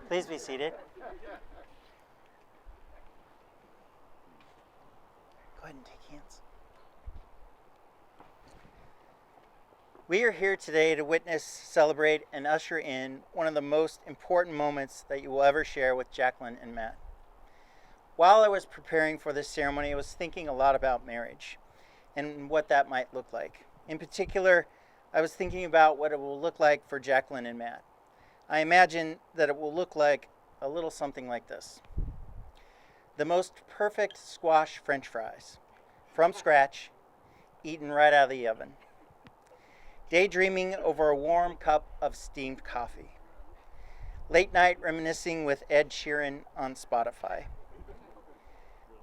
Please be seated. Go ahead and take hands. We are here today to witness, celebrate, and usher in one of the most important moments that you will ever share with Jaclyn and Matt. While I was preparing for this ceremony, I was thinking a lot about marriage and what that might look like. In particular, I was thinking about what it will look like for Jaclyn and Matt. I imagine that it will look like a little something like this. The most perfect squash French fries, from scratch, eaten right out of the oven. Daydreaming over a warm cup of steamed coffee. Late night reminiscing with Ed Sheeran on Spotify.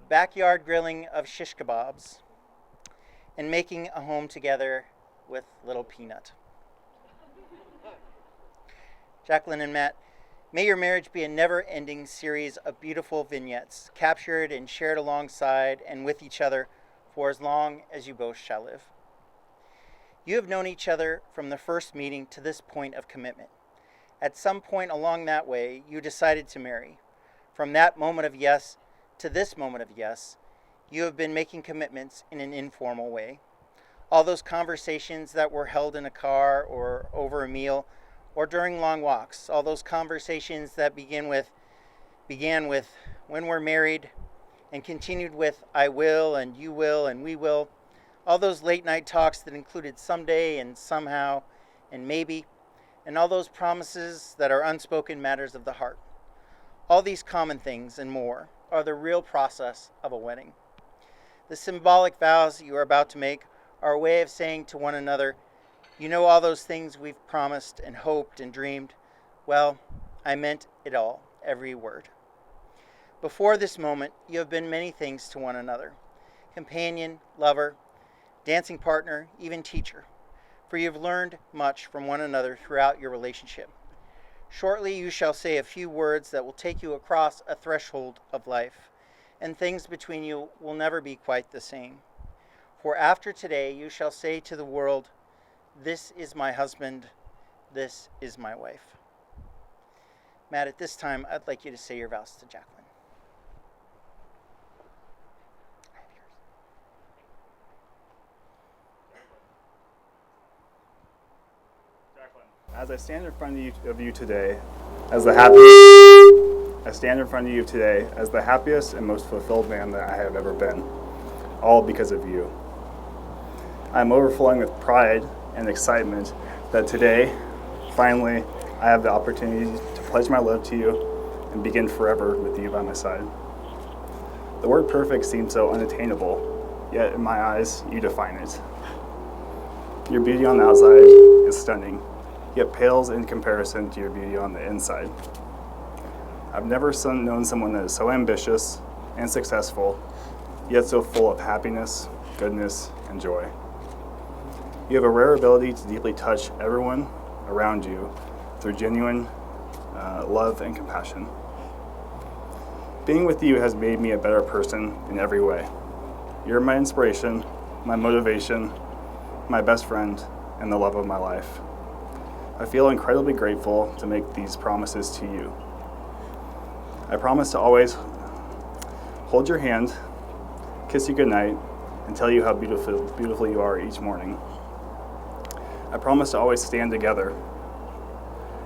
Backyard grilling of shish kebabs. And making a home together with little Peanut. Jaclyn and Matt, may your marriage be a never-ending series of beautiful vignettes, captured and shared alongside and with each other for as long as you both shall live. You have known each other from the first meeting to this point of commitment. At some point along that way, you decided to marry. From that moment of yes to this moment of yes, you have been making commitments in an informal way. All those conversations that were held in a car or over a meal or during long walks, all those conversations that began with when we're married and continued with I will and you will and we will, all those late night talks that included someday and somehow and maybe, and all those promises that are unspoken matters of the heart. All these common things and more are the real process of a wedding. The symbolic vows you are about to make are a way of saying to one another, you know all those things we've promised and hoped and dreamed? Well, I meant it all, every word. Before this moment, you have been many things to one another. Companion, lover, dancing partner, even teacher. For you have learned much from one another throughout your relationship. Shortly you shall say a few words that will take you across a threshold of life, and things between you will never be quite the same. For after today you shall say to the world, this is my husband, this is my wife. Matt, at this time, I'd like you to say your vows to Jaclyn. I have yours. Jaclyn, as I stand in front of you today, as the happiest, I stand in front of you today as the happiest and most fulfilled man that I have ever been, all because of you. I am overflowing with pride and excitement that today, finally, I have the opportunity to pledge my love to you and begin forever with you by my side. The word perfect seems so unattainable, yet in my eyes, you define it. Your beauty on the outside is stunning, yet pales in comparison to your beauty on the inside. I've never known someone that is so ambitious and successful, yet so full of happiness, goodness, and joy. You have a rare ability to deeply touch everyone around you through genuine love and compassion. Being with you has made me a better person in every way. You're my inspiration, my motivation, my best friend, and the love of my life. I feel incredibly grateful to make these promises to you. I promise to always hold your hand, kiss you goodnight, and tell you how beautiful you are each morning. I promise to always stand together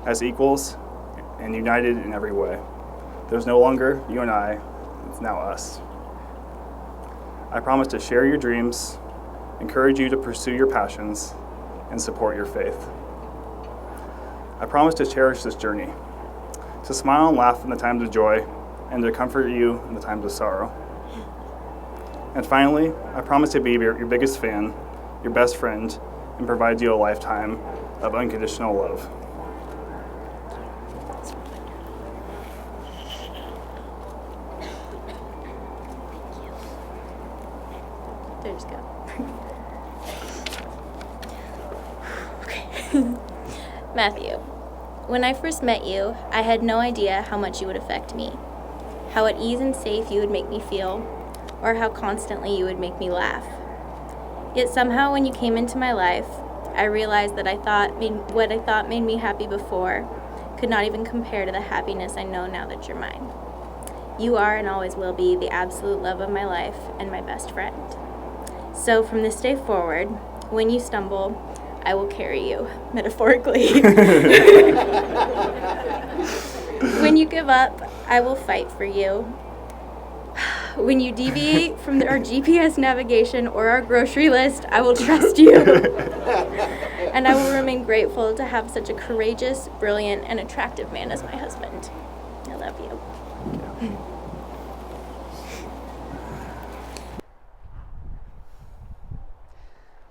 as equals and united in every way. There's no longer you and I, it's now us. I promise to share your dreams, encourage you to pursue your passions, and support your faith. I promise to cherish this journey, to smile and laugh in the times of joy, and to comfort you in the times of sorrow. And finally, I promise to be your biggest fan, your best friend, and provide you a lifetime of unconditional love. There, just go. Okay. Matthew, when I first met you, I had no idea how much you would affect me, how at ease and safe you would make me feel, or how constantly you would make me laugh. Yet somehow when you came into my life, I realized that what I thought made me happy before could not even compare to the happiness I know now that you're mine. You are and always will be the absolute love of my life and my best friend. So from this day forward, when you stumble, I will carry you, metaphorically. When you give up, I will fight for you. When you deviate from our GPS navigation or our grocery list, I will trust you. And I will remain grateful to have such a courageous, brilliant, and attractive man as my husband. I love you.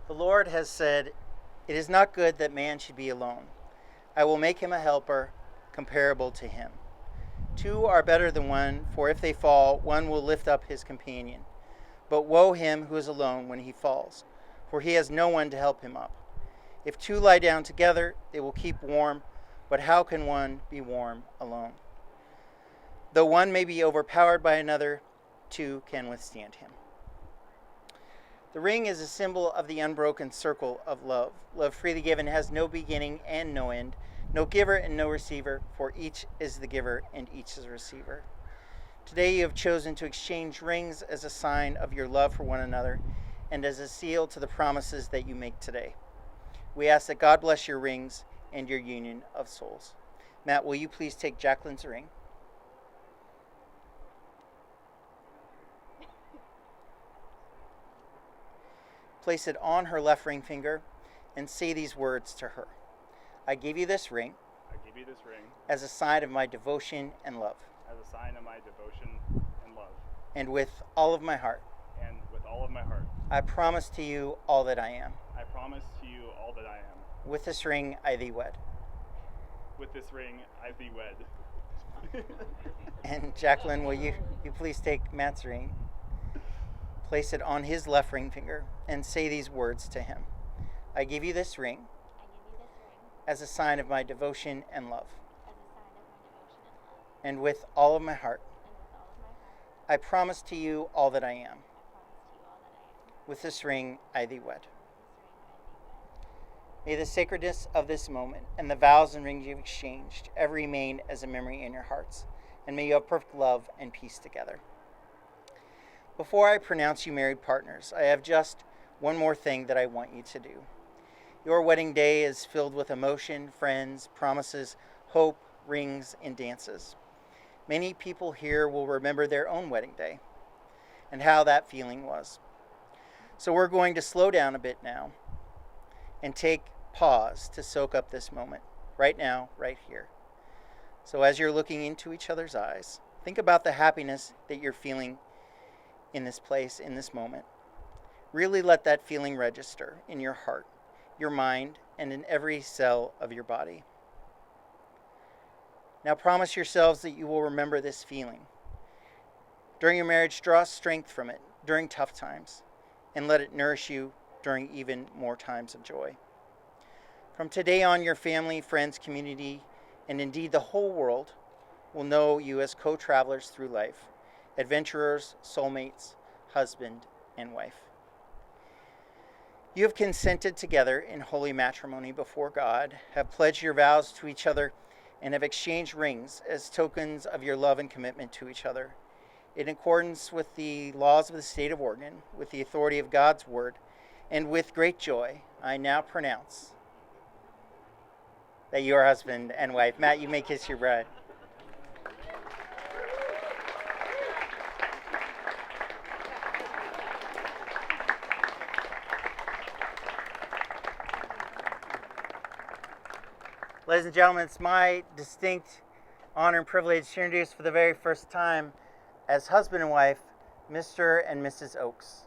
The Lord has said, "It is not good that man should be alone. I will make him a helper comparable to him. Two are better than one, for if they fall, one will lift up his companion. But woe him who is alone when he falls, for he has no one to help him up. If two lie down together, they will keep warm, but how can one be warm alone? Though one may be overpowered by another, two can withstand him." The ring is a symbol of the unbroken circle of love. Love freely given has no beginning and no end, no giver and no receiver, for each is the giver and each is the receiver. Today you have chosen to exchange rings as a sign of your love for one another and as a seal to the promises that you make today. We ask that God bless your rings and your union of souls. Matt, will you please take Jaclyn's ring? Place it on her left ring finger and say these words to her. I give you this ring I give you this ring as a sign of my devotion and love, as a sign of my devotion and love, and with all of my heart, and with all of my heart, I promise to you all that I am. I promise to you all that I am. With this ring I thee wed. With this ring I thee wed. And Jaclyn, will you please take Matt's ring, place it on his left ring finger, and say these words to him. I give you this ring as a sign of my devotion and love, and with all of my heart, I promise to you all that I am. With this ring I thee wed. May the sacredness of this moment and the vows and rings you've exchanged ever remain as a memory in your hearts, and may you have perfect love and peace together. Before I pronounce you married partners, I have just one more thing that I want you to do. Your wedding day is filled with emotion, friends, promises, hope, rings, and dances. Many people here will remember their own wedding day and how that feeling was. So we're going to slow down a bit now and take pause to soak up this moment, right now, right here. So as you're looking into each other's eyes, think about the happiness that you're feeling in this place, in this moment. Really let that feeling register in your heart, your mind, and in every cell of your body. Now promise yourselves that you will remember this feeling. During your marriage, draw strength from it during tough times, and let it nourish you during even more times of joy. From today on, your family, friends, community, and indeed the whole world will know you as co-travelers through life, adventurers, soulmates, husband, and wife. You have consented together in holy matrimony before God, have pledged your vows to each other, and have exchanged rings as tokens of your love and commitment to each other. In accordance with the laws of the state of Oregon, with the authority of God's word, and with great joy, I now pronounce that you are husband and wife. Matt, you may kiss your bride. Ladies and gentlemen, it's my distinct honor and privilege to introduce for the very first time as husband and wife, Mr. and Mrs. Oakes.